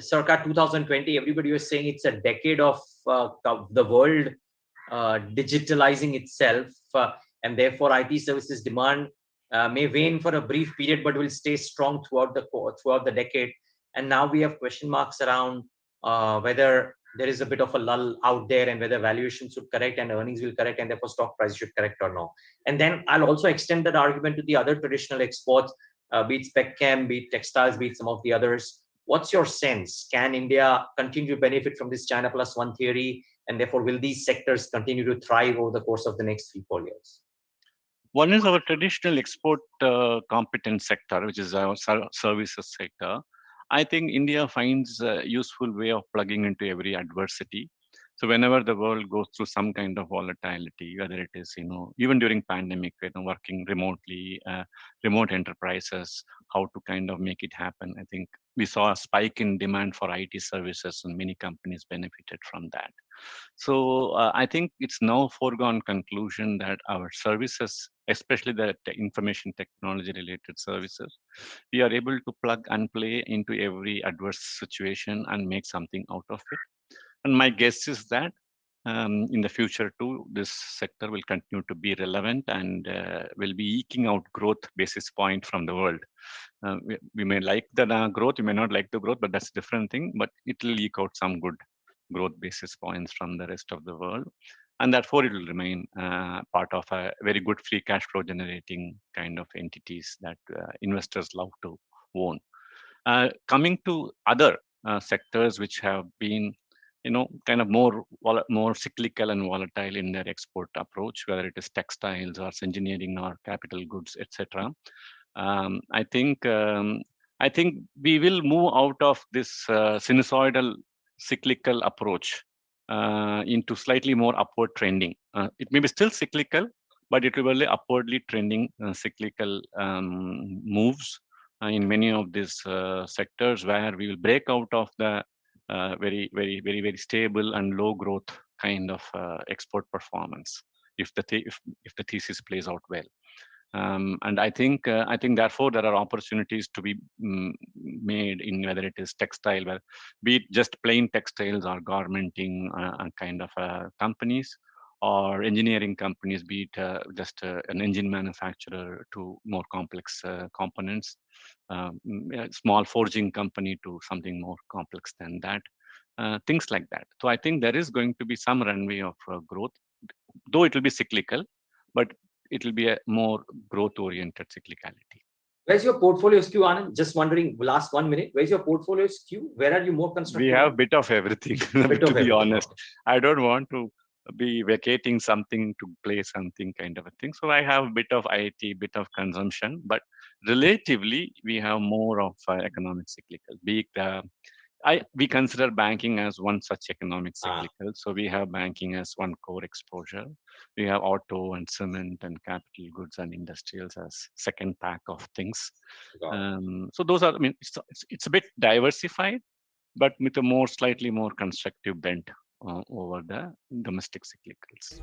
circa 2020, everybody was saying it's a decade of the world digitalizing itself, and therefore IT services demand may wane for a brief period, but will stay strong throughout the decade. And now we have question marks around whether there is a bit of a lull out there, and whether valuations should correct and earnings will correct, and therefore stock price should correct or not. And then I'll also extend that argument to the other traditional exports, be it spec chem, be it textiles, be it some of the others. What's your sense? Can India continue to benefit from this China plus one theory? And therefore, will these sectors continue to thrive over the course of the next 3-4 years? One is our traditional export competence sector, which is our services sector. I think India finds a useful way of plugging into every adversity. So whenever the world goes through some kind of volatility, whether it is, even during pandemic, working remotely, remote enterprises, how to kind of make it happen. I think we saw a spike in demand for IT services, and many companies benefited from that. So I think it's now a foregone conclusion that our services, especially the information technology related services, we are able to plug and play into every adverse situation and make something out of it. And my guess is that in the future too, this sector will continue to be relevant and will be eking out growth basis point from the world. We may like the growth, we may not like the growth, but that's a different thing. But it will eke out some good growth basis points from the rest of the world. And therefore, it will remain part of a very good free cash flow generating kind of entities that investors love to own. Coming to other sectors which have been kind of more cyclical and volatile in their export approach, whether it is textiles or engineering or capital goods, etc. I think we will move out of this sinusoidal cyclical approach into slightly more upward trending. It may be still cyclical, but it will be upwardly trending cyclical moves in many of these sectors, where we will break out of the very, very, very, very stable and low growth kind of export performance if the thesis plays out well. And I think therefore there are opportunities to be made in whether it is textile, be it just plain textiles or garmenting kind of companies, or engineering companies, be it just an engine manufacturer to more complex components, small forging company to something more complex than that, things like that. So I think there is going to be some runway of growth, though it will be cyclical, but it will be a more growth-oriented cyclicality. Where's your portfolio skew, Anand? Just wondering, last 1 minute, where's your portfolio skew? Where are you more constructive? We have a bit of everything, to be honest. I don't want to be vacating something to play something kind of a thing. So I have a bit of IT, bit of consumption, but relatively we have more of economic cyclical. We consider banking as one such economic cyclical. So we have banking as one core exposure. We have auto and cement and capital goods and industrials as second pack of things. So those are, it's a bit diversified, but with a slightly more constructive bent over the domestic cyclicals.